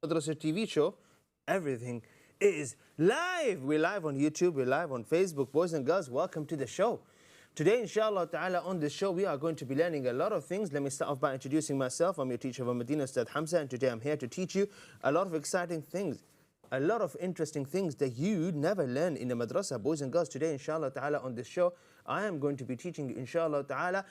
Madrasa TV show, everything is live. We're live on YouTube, we're live on Facebook. Boys and girls, welcome to the show. Today, inshallah ta'ala, on this show, we are going to be learning a lot of things. Let me start off by introducing myself. I'm your teacher of Medina, Ustaz Hamza, and today I'm here to teach you a lot of exciting things, a lot of interesting things that you never learn in the madrasa. Boys and girls, today, inshallah ta'ala, on this show, I am going to be teaching you, inshallah ta'ala,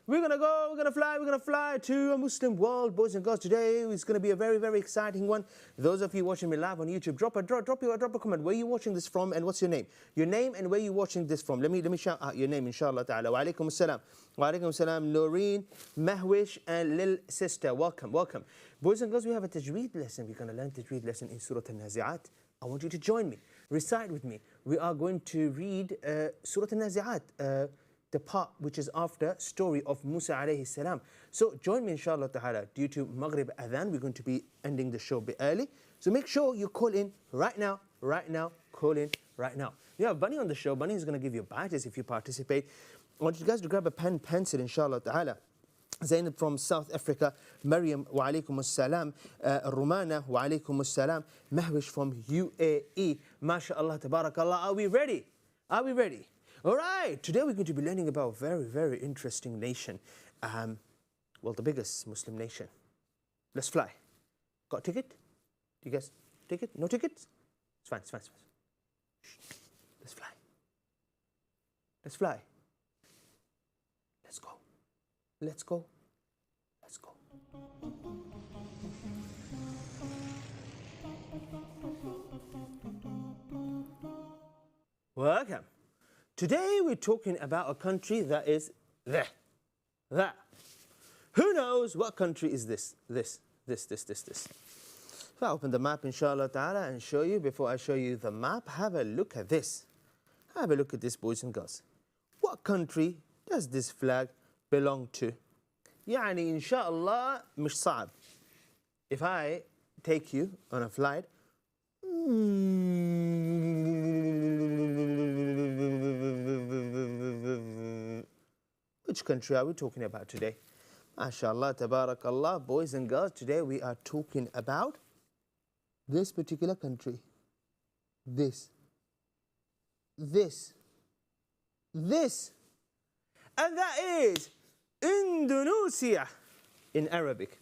we're going to fly to a Muslim world. Boys and girls, today is going to be a very, very exciting one. Those of you watching me live on YouTube, drop a comment. Where are you watching this from and what's your name? Your name and where are you watching this from? Let me shout out your name, inshallah ta'ala. Wa alaikum assalam. Wa alaikum assalam, Noreen, Mahwish, and Lil Sister. Welcome, welcome. Boys and girls, we have a tajweed lesson. We're going to learn tajweed lesson in Surah Al-Nazi'at. I want you to join me. Recite with me. We are going to read Surah Al-Nazi'at, the part which is after story of Musa alayhi salam. So join me inshallah ta'ala. Due to Maghrib Adhan, we're going to be ending the show a bit early. So make sure you call in right now, call in right now. We have Bunny on the show. Bunny is going to give you badges if you participate. I want you guys to grab a pen, pencil inshallah ta'ala. Zainab from South Africa, Maryam wa alaikum assalam, Rumana wa alaikum assalam, Mahwish from UAE, MashaAllah, tabarakallah. Are we ready? Are we ready? All right, today we're going to be learning about a very, very interesting nation. Well, the biggest Muslim nation. Let's fly. Got a ticket? Do you guys ticket? No tickets? It's fine, it's fine, it's fine. Shh. Let's fly. Let's fly. Let's go. Let's go. Let's go. Welcome. Today we're talking about a country that is there. That. Who knows what country is this? This. If I open the map inshallah ta'ala and show you, before I show you the map, have a look at this. Have a look at this, boys and girls. What country does this flag belong to? يعني inshallah مش صعب. If I take you on a flight, which country are we talking about today? MashaAllah, tabarakallah, boys and girls, today we are talking about this particular country. This. And that is Indonesia in Arabic.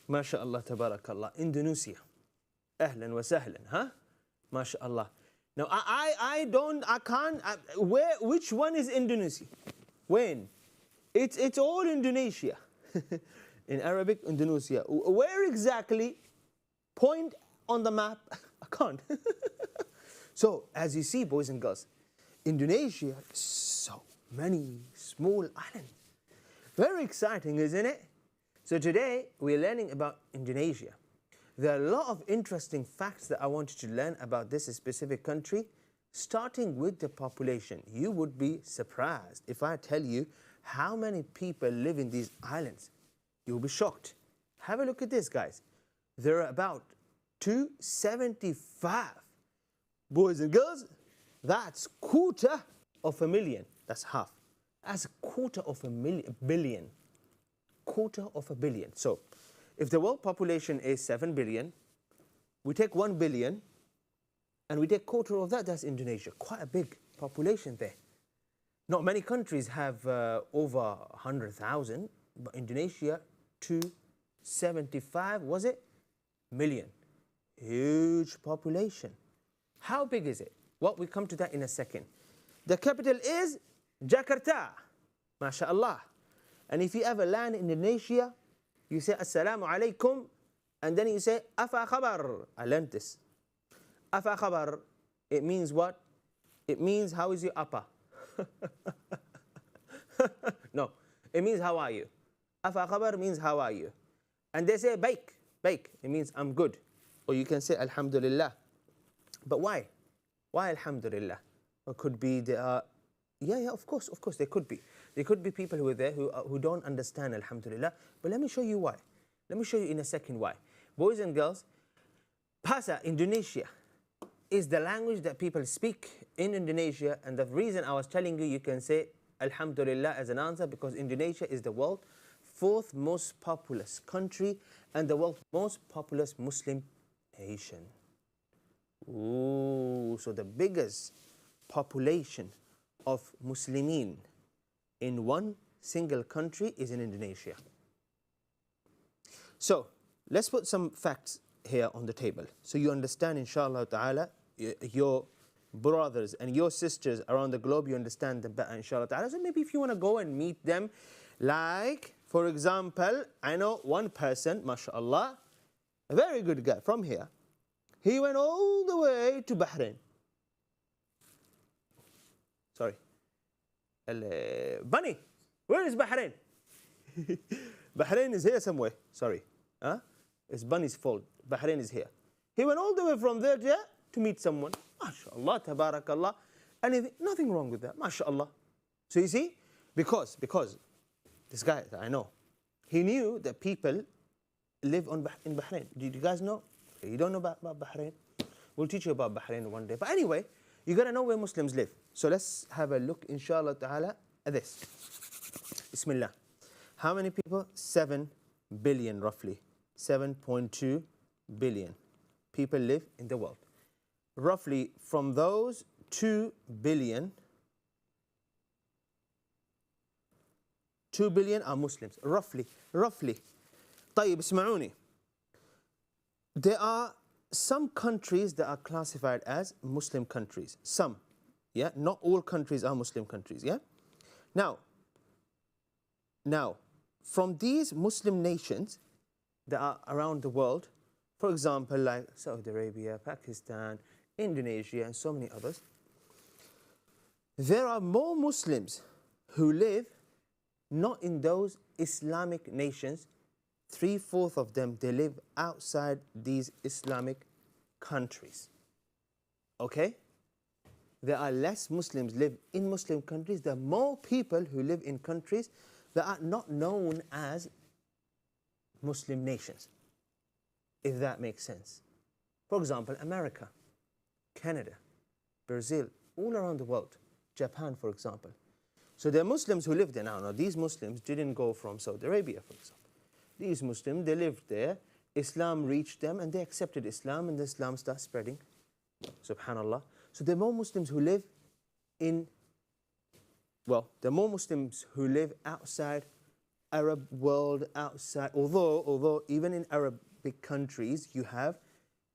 MashaAllah, tabarakallah, Indonesia. Ahlan wa sahlan, huh? MashaAllah. Now, I can't, which one is Indonesia? When? It's all Indonesia. In Arabic, Indonesia. Where exactly? Point on the map. I can't. So, as you see, boys and girls, Indonesia, so many small islands. Very exciting, isn't it? So today, we're learning about Indonesia. There are a lot of interesting facts that I want you to learn about this specific country, starting with the population. You would be surprised if I tell you how many people live in these islands. You'll be shocked. Have a look at this, guys. There are about 275. Boys and girls, that's quarter of a million. That's half. That's a quarter of a billion. Quarter of a billion. So, if the world population is 7 billion, we take 1 billion, and we take quarter of that, that's Indonesia. Quite a big population there. Not many countries have over 100,000, but Indonesia, 275, was it? Million. Huge population. How big is it? Well, we come to that in a second. The capital is Jakarta. MashaAllah. And if you ever land in Indonesia, you say Assalamu alaikum And then you say, Afa khabar. I learned this. Afa khabar, it means what? It means, how is your upper? No, it means, how are you? Afa khabar means, how are you? And they say, bake. Bake, it means, I'm good. Or you can say, Alhamdulillah. But why? Why Alhamdulillah? It could be there are, yeah, of course, there could be. There could be people who are there who don't understand Alhamdulillah. But let me show you why. Let me show you in a second why. Boys and girls, Bahasa Indonesia is the language that people speak in Indonesia, and the reason I was telling you, you can say Alhamdulillah as an answer, because Indonesia is the world's fourth most populous country and the world's most populous Muslim nation. Ooh, so the biggest population of Muslimin in one single country is in Indonesia. So let's put some facts here on the table so you understand, inshallah ta'ala, your brothers and your sisters around the globe, you understand them better, inshallah ta'ala. So maybe if you want to go and meet them, like, for example, I know one person, mashallah, a very good guy from here. He went all the way to Bahrain. Sorry. Bunny, where is Bahrain? Bahrain is here somewhere. Sorry. Huh? It's Bunny's fault. Bahrain is here. He went all the way from there to meet someone. MashaAllah, tabarakallah. And nothing wrong with that. MashaAllah. So you see, because this guy that I know, he knew that people live in Bahrain. Did you guys know? You don't know about Bahrain? We'll teach you about Bahrain one day. But anyway, you got to know where Muslims live. So let's have a look, inshallah ta'ala, at this. Bismillah. How many people? 7 billion, roughly. 7.2 billion people live in the world. Roughly, from those 2 billion are Muslims. Roughly. طيب اسمعوني. There are some countries that are classified as Muslim countries. Some. Yeah, not all countries are Muslim countries. Yeah. Now, from these Muslim nations that are around the world, for example, like Saudi Arabia, Pakistan, Indonesia, and so many others, there are more Muslims who live not in those Islamic nations. 3/4 of them, they live outside these Islamic countries. Okay? There are less Muslims live in Muslim countries. There are more people who live in countries that are not known as Muslim nations, if that makes sense. For example, America, Canada, Brazil, all around the world. Japan, for example. So there are Muslims who live there now. Now, these Muslims didn't go from Saudi Arabia, for example. These Muslims, they lived there. Islam reached them, and they accepted Islam, and Islam started spreading. Subhanallah. So there are more Muslims who live there are more Muslims who live outside Arab world, outside, although even in Arabic countries, you have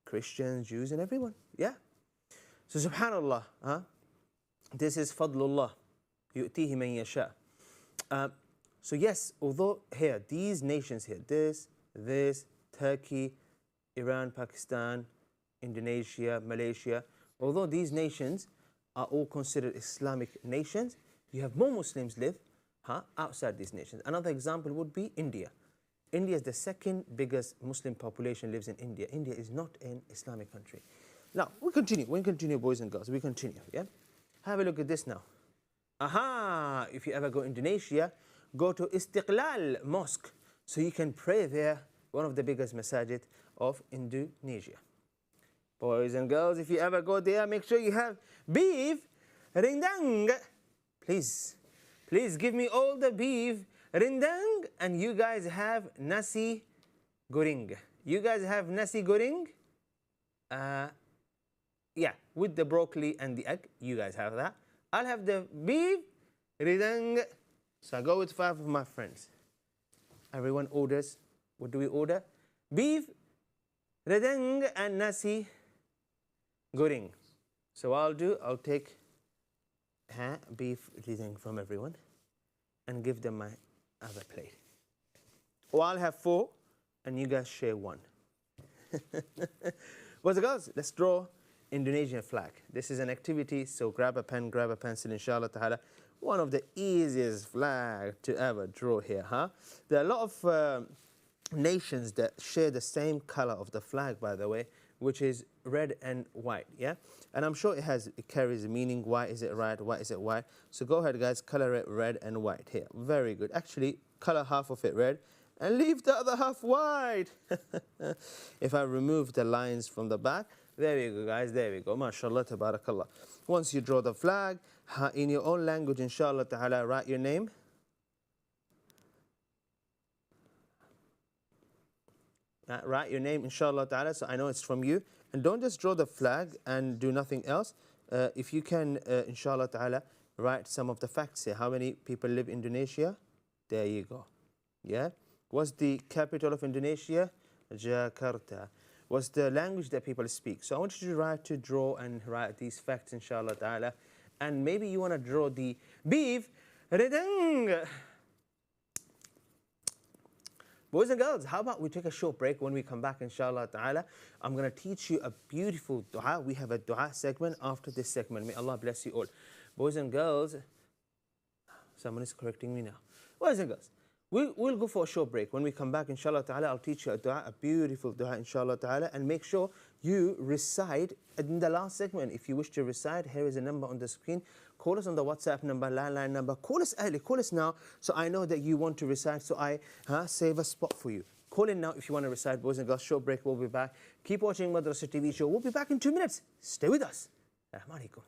Christians, Jews, and everyone. Yeah. So subhanallah, this is fadlullah, yu'tihi man yasha. So yes, although here, these nations here, this, Turkey, Iran, Pakistan, Indonesia, Malaysia, although these nations are all considered Islamic nations, you have more Muslims live outside these nations. Another example would be India. India is the second biggest Muslim population lives in India. India is not an Islamic country. Now, we continue, boys and girls, we continue, yeah? Have a look at this now. Aha, if you ever go to Indonesia, go to Istiqlal Mosque, so you can pray there, one of the biggest masajid of Indonesia. Boys and girls, if you ever go there, make sure you have beef rendang. Please give me all the beef rendang, and you guys have nasi goreng. You guys have nasi goreng? Yeah, with the broccoli and the egg. You guys have that. I'll have the beef rendang. So I go with 5 of my friends. Everyone orders. What do we order? Beef rendang and nasi goreng. So I'll take beef rendang from everyone and give them my other plate. Or I'll have 4 and you guys share 1. Boys and girls, let's draw Indonesian flag. This is an activity, so grab a pen, grab a pencil, inshallah ta'ala. One of the easiest flag to ever draw here, huh? There are a lot of nations that share the same color of the flag, by the way, which is red and white, yeah? And I'm sure it carries a meaning. Why is it red? Why is it white? So go ahead, guys, color it red and white here. Very good. Actually, color half of it red and leave the other half white. If I remove the lines from the back, there we go, guys, there we go. MashaAllah, tabarakallah. Once you draw the flag, in your own language, inshallah ta'ala, write your name. Write your name, inshallah ta'ala, so I know it's from you. And don't just draw the flag and do nothing else. If you can, inshallah ta'ala, write some of the facts here. How many people live in Indonesia? There you go. Yeah? What's the capital of Indonesia? Jakarta. What's the language that people speak? So I want you to draw and write these facts, inshallah ta'ala. And maybe you want to draw the beef redang. Boys and girls, how about we take a short break? When we come back, inshallah ta'ala, I'm going to teach you a beautiful dua. We have a dua segment after this segment. May Allah bless you all. Boys and girls, someone is correcting me now. Boys and girls, we'll go for a short break. When we come back, inshallah ta'ala, I'll teach you a dua, a beautiful dua, inshallah ta'ala, and make sure you recite in the last segment. If you wish to recite, here is a number on the screen. Call us on the WhatsApp number, landline number. Call us early, call us now, so I know that you want to recite, so I save a spot for you. Call in now if you want to recite. Boys and girls, short break, we'll be back. Keep watching Madrasa TV show. We'll be back in 2 minutes. Stay with us. Assalamu alaikum.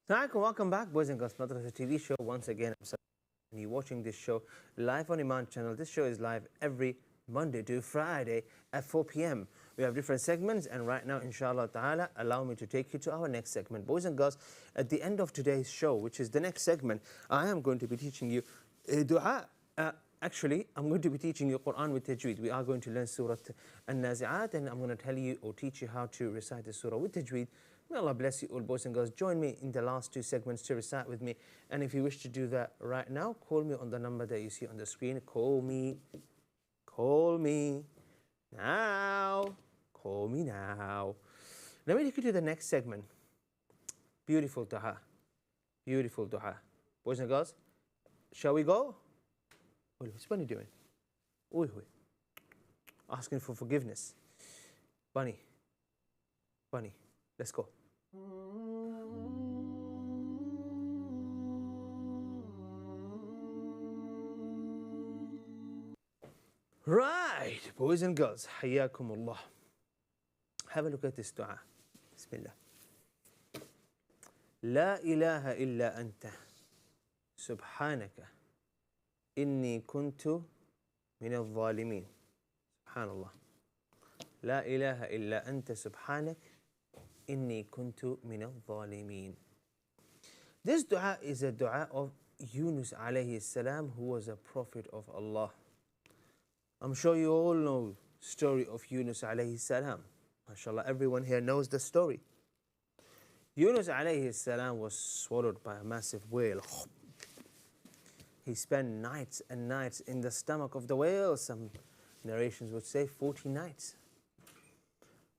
Alaikum, welcome back, boys and girls. Madrasa TV show. Once again, and you're watching this show live on Eman Channel. This show is live every Monday to Friday at 4 p.m. We have different segments, and right now, inshallah ta'ala, allow me to take you to our next segment. Boys and girls, at the end of today's show, which is the next segment, I am going to be teaching you dua. Actually, I'm going to be teaching you Quran with tajweed. We are going to learn Surah An-Nazi'at, and I'm going to tell you or teach you how to recite the surah with tajweed. May Allah bless you all, boys and girls. Join me in the last two segments to recite with me. And if you wish to do that right now, call me on the number that you see on the screen. Call me now. Call me now. Let me take you to the next segment. Beautiful dua. Beautiful dua. Boys and girls, shall we go? What's Bunny doing? Oi, oi. Asking for forgiveness. Bunny, let's go. Right, boys and girls, Hayyakumullah. Have a look at this dua. Bismillah. La ilaha illa anta. Subhanaka. Inni kuntu min al-zalimin. Subhanallah. La ilaha illa anta subhanak. Inni kuntu min al-zalimin. This dua is a dua of Yunus alayhi salam, who was a prophet of Allah. I'm sure you all know the story of Yunus alayhi salam. MashaAllah, everyone here knows the story. Yunus alayhi salam was swallowed by a massive whale. He spent nights and nights in the stomach of the whale. Some narrations would say 40 nights.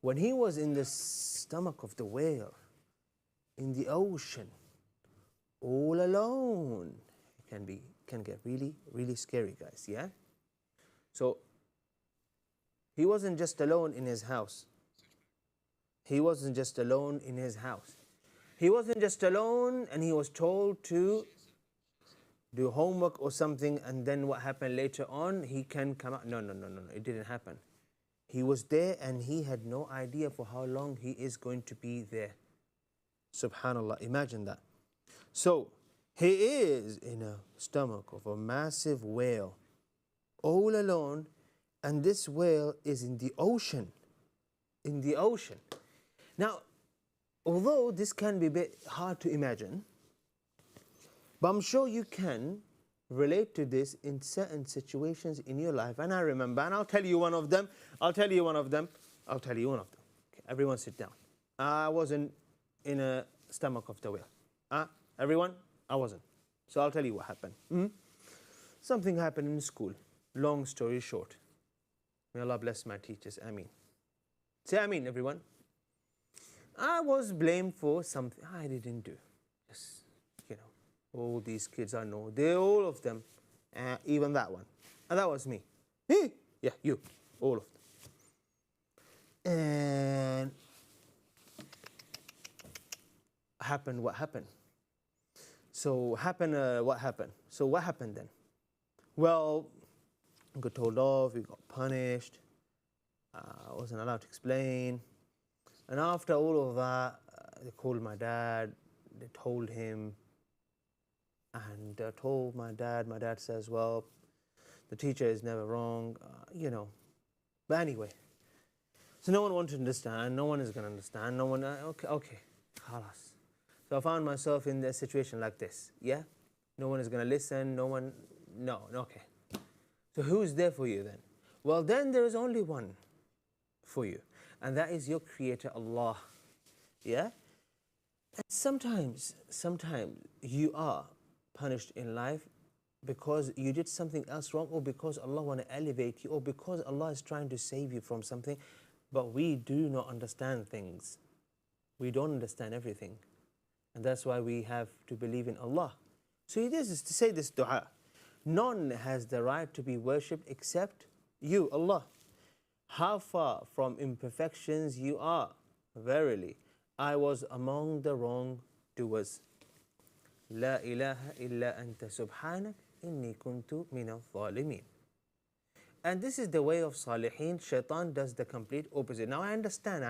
When he was in the stomach of the whale, in the ocean, all alone, it can get really, really scary, guys, yeah? So, he wasn't just alone in his house. He wasn't just alone in his house. He wasn't just alone and he was told to do homework or something, and then what happened later on, he can come out. No, it didn't happen. He was there and he had no idea for how long he is going to be there. Subhanallah, imagine that. So, he is in a stomach of a massive whale, all alone, and this whale is in the ocean. In the ocean. Now, although this can be a bit hard to imagine, but I'm sure you can relate to this in certain situations in your life. And I remember, and I'll tell you one of them. Okay, everyone sit down. I wasn't in a stomach of the whale. Everyone? I wasn't. So I'll tell you what happened. Something happened in school. Long story short. May Allah bless my teachers. Ameen. Say Ameen, everyone. I was blamed for something I didn't do. Just, all these kids I know, all of them, even that one. And that was me. Yeah, you, all of them. And happened what happened. So what happened? So what happened then? Well, I got told off, we got punished. I wasn't allowed to explain. And after all of that, they called my dad, they told him, and told my dad. My dad says, well, the teacher is never wrong, But anyway, so no one wanted to understand, no one is going to understand, no one, okay, khalas. So I found myself in a situation like this, yeah? No one is going to listen, okay. So who's there for you then? Well, then there is only one for you, and that is your Creator, Allah, yeah? And sometimes you are punished in life because you did something else wrong, or because Allah want to elevate you, or because Allah is trying to save you from something, but we do not understand things. We don't understand everything. And that's why we have to believe in Allah. So this is to say this dua. None has the right to be worshipped except you, Allah. How far from imperfections you are. Verily, I was among the wrongdoers. La ilaha illa anta subhanak inni kuntu min al-zalimin. And this is the way of Salihin. Shaitan does the complete opposite. Now I understand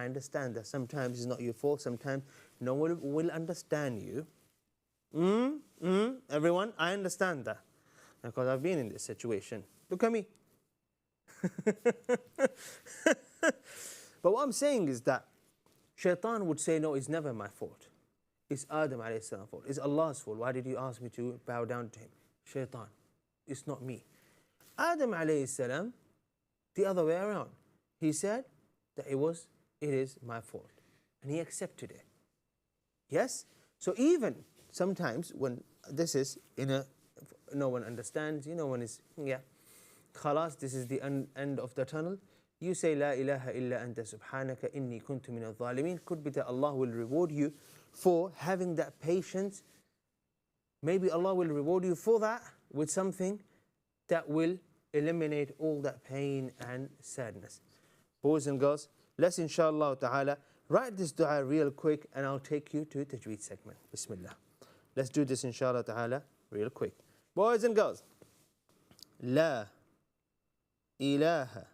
that sometimes it's not your fault, sometimes no one will understand you. Everyone, I understand that because I've been in this situation. Look at me. But what I'm saying is that Shaitan would say, no, it's never my fault. It's Adam alayhi salam's fault. It's Allah's fault. Why did you ask me to bow down to him? Shaitan. It's not me. Adam alayhi salam, the other way around. He said that it is my fault. And he accepted it. Yes? So even sometimes when this is no one understands, no one is, khalas, this is the end of the tunnel. You say, La ilaha illa anta subhanaka inni kuntu min al-zalimin. Could be that Allah will reward you for having that patience. Maybe Allah will reward you for that with something that will eliminate all that pain and sadness. Boys and girls, let's inshallah ta'ala write this dua real quick and I'll take you to Tajweed segment. Bismillah. Let's do this inshallah ta'ala real quick. Boys and girls, La ilaha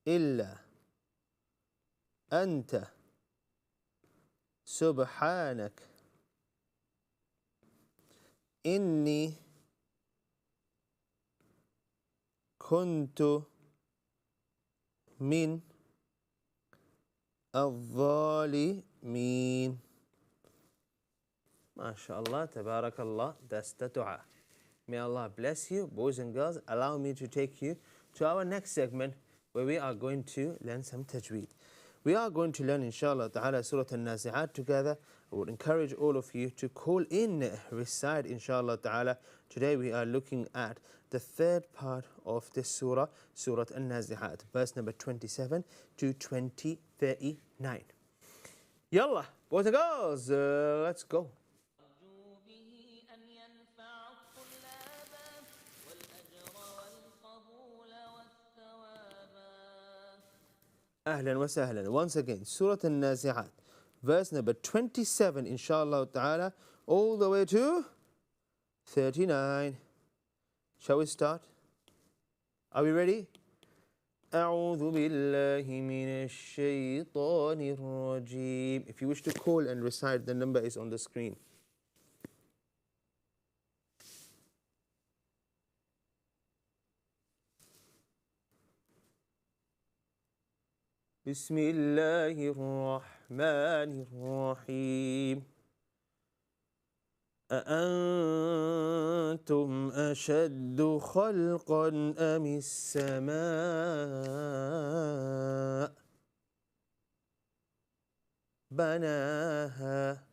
illa anta subhanak inni kuntu min al-zalimin. MashaAllah, tabarakallah, that's the dua. May Allah bless you, boys and girls. Allow me to take you to our next segment where we are going to learn some tajweed. We are going to learn, inshallah ta'ala, Surah Al-Nazi'at together. I would encourage all of you to call in, recite, inshallah ta'ala. Today we are looking at the third part of this surah, Surah Al-Nazi'at, verse number 27 to 39. Yallah, boys and girls, let's go. Ahlan wa sahlan. Once again, Surah Al-Nazi'at, verse number 27, inshallah ta'ala, all the way to 39. Shall we start? Are we ready? أعوذ بالله من الشيطان الرجيم. If you wish to call and recite, the number is on the screen. بسم الله الرحمن الرحيم أأنتم أشد خلقا أم السماء بناها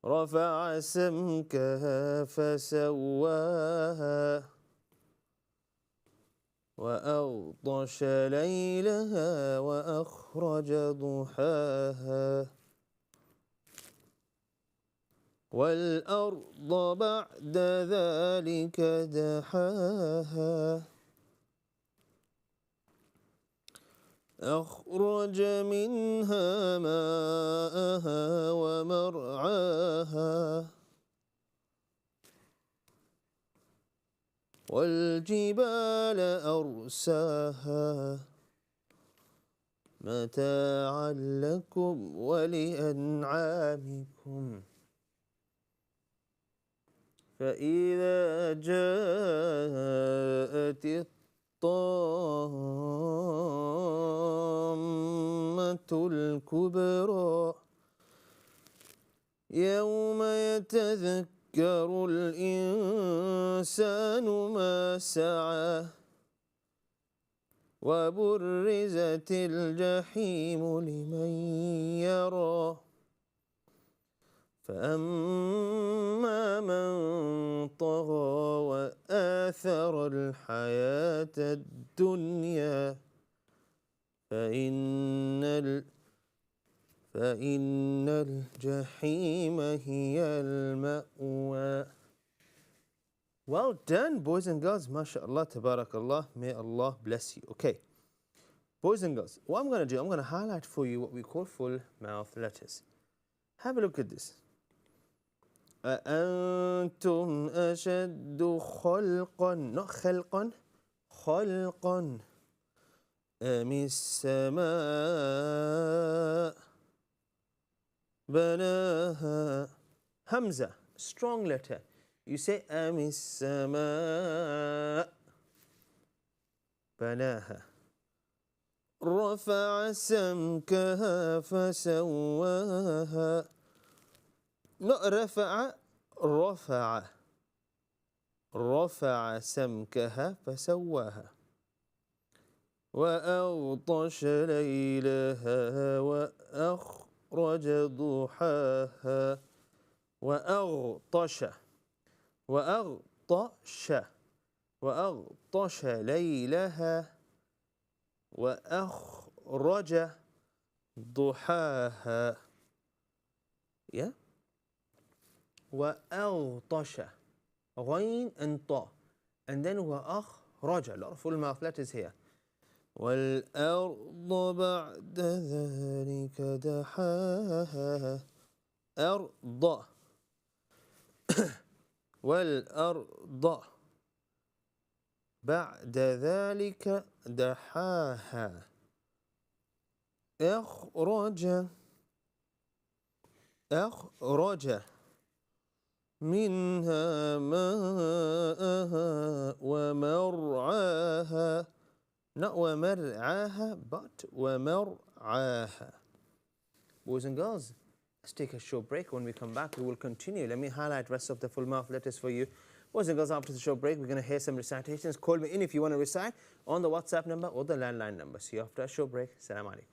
رفع سمكها فسواها وأغطش ليلها وأخرج ضحاها والأرض بعد ذلك دحاها أخرج منها ماءها ومرعاها والجبال أرساها متاعا لكم ولأنعامكم فإذا جاءت الطامة الكبرى يوم يتذكر الإنسان ما سعى وبرزت الجحيم لمن يرى فأما من طغى وآثر الحياة الدنيا فإن الجحيم هي المأوى. Well done, boys and girls. MashaAllah, tabarakallah. May Allah bless you. Okay, boys and girls, what I'm going to do, I'm going to highlight for you what we call full mouth letters. Have a look at this. أأنتم أشد خلقا, not خلقا, خلقا أم السماء بناها. Hamza, strong letter. You say أم السماء بناها. رفع سمكها فسواها. لا رفع رفع رفع سمكها فسواها. وأغطش ليلها وأخرج ضحاها. وأغطش وأغطش وأغطش ليلها وأخرج ضحاها. Yeah. وأغطش غين and طا and then وأخرج. A lot of full mouth letters here. والأرض بعد ذلك دحاها. أرض والأرض بعد ذلك دحاها. أخرج منها ماءها ومرعاها. Not ومرعاها but ومرعاها. Boys and girls, let's take a short break. When we come back, we will continue. Let me highlight the rest of the full mouth letters for you. Boys and girls, after the short break, we're going to hear some recitations. Call me in if you want to recite on the WhatsApp number or the landline number. See you after a short break. Assalamu alaikum.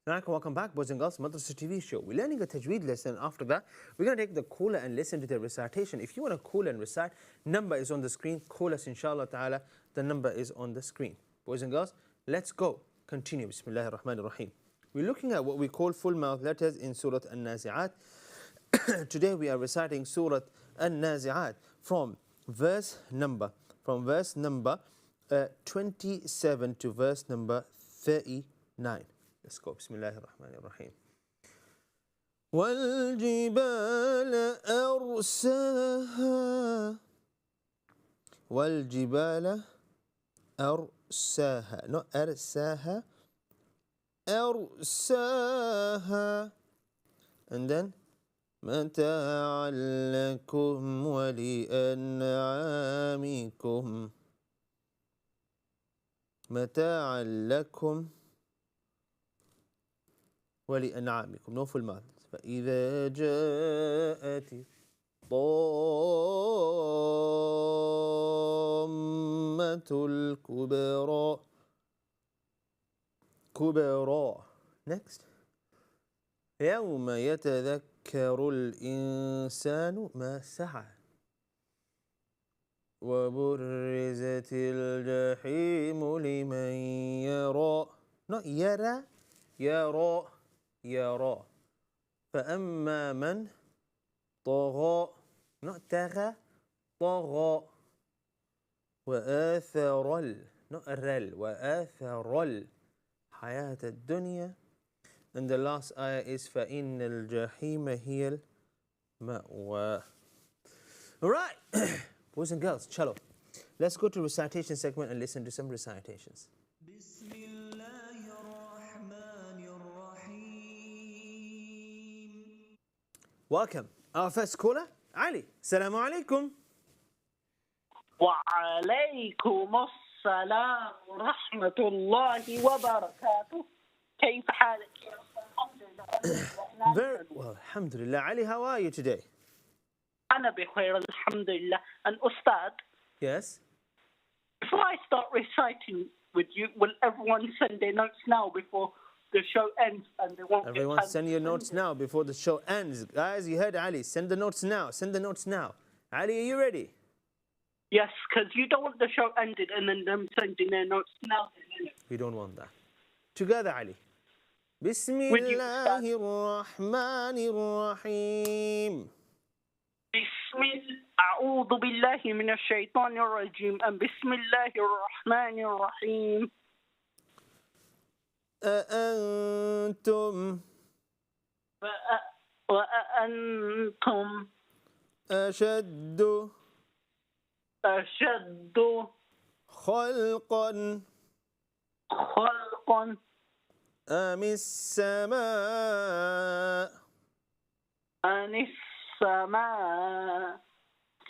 Welcome back, boys and girls, Madrasa TV show. We're learning a tajweed lesson. After that, we're going to take the caller and listen to the recitation. If you want to call and recite, number is on the screen. Call us, inshallah ta'ala. The number is on the screen. Boys and girls, let's go. Continue. Bismillah ar-Rahman ar-Rahim. We're looking at what we call full mouth letters in Surah An-Nazi'at. Today we are reciting Surah An-Nazi'at from verse number 27 to verse number 39. Let's go. Bismillah ar-Rahman ar-Rahim. وَالْجِبَالَ أَرْسَاهَا وَالْجِبَالَ أَرْسَاهَا not أَرْسَاهَا أَرْسَاهَا and then مَتَاعًا لَكُمْ وَلِأَنْعَامِكُمْ مَتَاعًا لَكُمْ ولأنعامكم no full mouth فإذا جاءت الطامة الكبرى next يوم يتذكر الإنسان ما سعى وبرزت الجحيم لمن يرى not يرى فأما من طغى not طغى وآثر وآثر الحياة الدنيا and the last ayah is فإن الجحيم هي المأوى. Alright, boys and girls, chalo. Let's go to recitation segment and listen to some recitations. Welcome. Our first caller, Ali. Assalamu alaikum. وعليكم السلام ورحمة الله وبركاته. كيف حالك يا أستاذ؟ Very well, alhamdulillah. Ali, how are you today? أنا بخير الحمد لله. And Ustaz, yes. Before I start reciting with you, will everyone send their notes now before the show ends and they won't Everyone send your notes now before the show ends. Guys, you heard Ali. Send the notes now. Ali, are you ready? Yes, because you don't want the show ended and then them sending their notes now. We don't want that. Together, Ali. Bismillahir Rahmanir Rahim. أعوذ بالله من الشيطان الرجيم بسم الله الرحمن الرحيم. أأنتم أشد خلقا أم السماء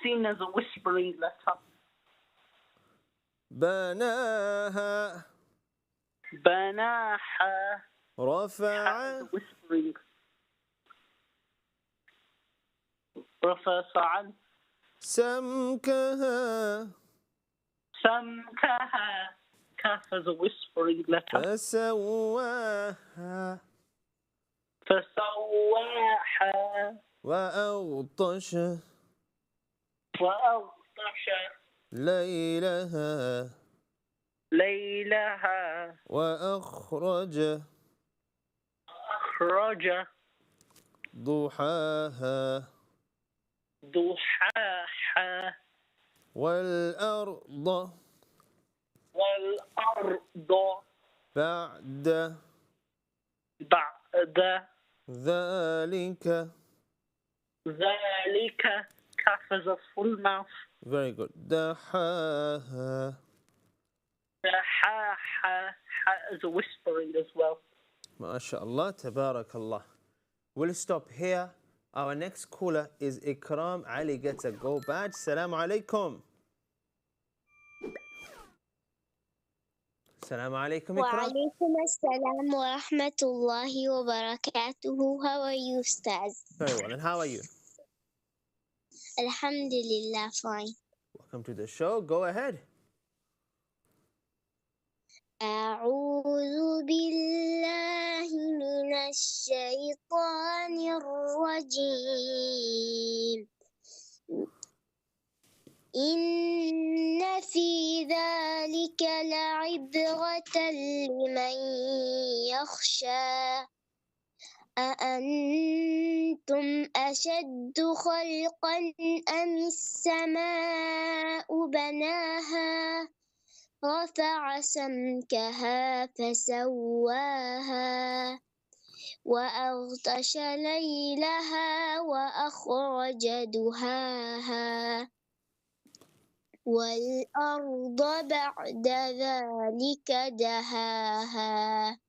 Seen as a whispering letter. بناها رفع whispering. رفع سمكها كاف as a whispering letter. فسواها وأغطش ليلها وأخرج ضحاها والأرض بعد ذلك calf as a full mouth. Very good. دحاها as a whispering as well. MashaAllah, Tabarakallah. We'll stop here. Our next caller is Ikram. Ali gets a go badge. Assalamu alaikum. Assalamu alaikum, Ikram. Wa alaikum assalam wa rahmatullahi wa barakatuhu. How are you, Ustaz? Very well. And how are you? Alhamdulillah, fine. Welcome to the show. Go ahead. أعوذ بالله من الشيطان الرجيم. إن في ذلك لعبرة لمن يخشى أأنتم أشد خلقا أم السماء بناها رفع سمكها فسواها وأغطش ليلها وأخرج دهاها والأرض بعد ذلك دهاها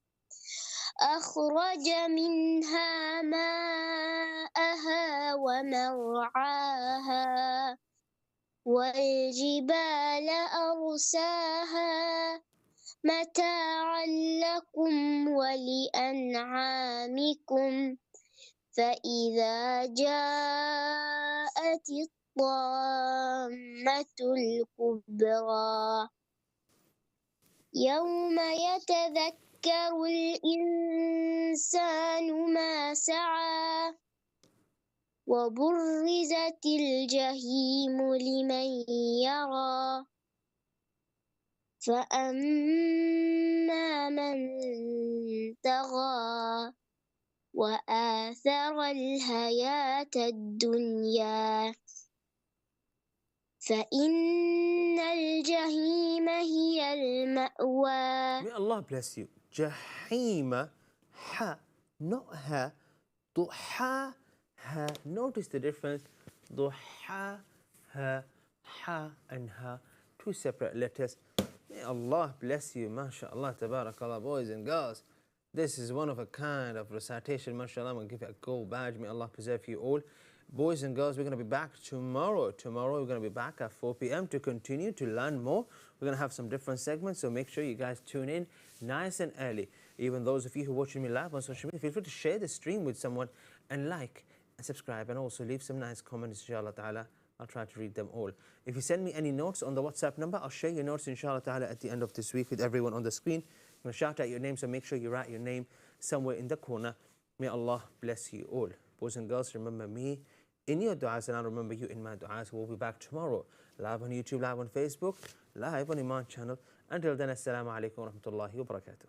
أخرج منها ماءها ومرعاها والجبال أرساها متاعا لكم ولأنعامكم فإذا جاءت الطامة الكبرى يوم يتذكر الإنسان ما سعى وبرزت الجحيم لمن يرى فأما من طغى وآثر الحياة الدنيا فإن الجحيم هي المأوى. May Allah bless you. Jahima, ha, not ha. Duha, ha. Notice the difference. Duha, ha, ha, and ha. Two separate letters. May Allah bless you. MashaAllah, tabarakallah, boys and girls. This is one of a kind of recitation. MashaAllah, I'm going to give you a gold badge. May Allah preserve you all. Boys and girls, we're going to be back tomorrow. Tomorrow, we're going to be back at 4 p.m. to continue to learn more. We're going to have some different segments, so make sure you guys tune in nice and early. Even those of you who are watching me live on social media, feel free to share the stream with someone and like and subscribe and also leave some nice comments, inshallah ta'ala. I'll try to read them all. If you send me any notes on the WhatsApp number, I'll share your notes, inshallah ta'ala, at the end of this week with everyone on the screen. I'm going to shout out your name, so make sure you write your name somewhere in the corner. May Allah bless you all. Boys and girls, remember me in your du'as, and I'll remember you in my du'as. We'll be back tomorrow, live on YouTube, live on Facebook, live on Eman Channel. Until then, assalamu alaikum wa rahmatullahi wa barakatuh.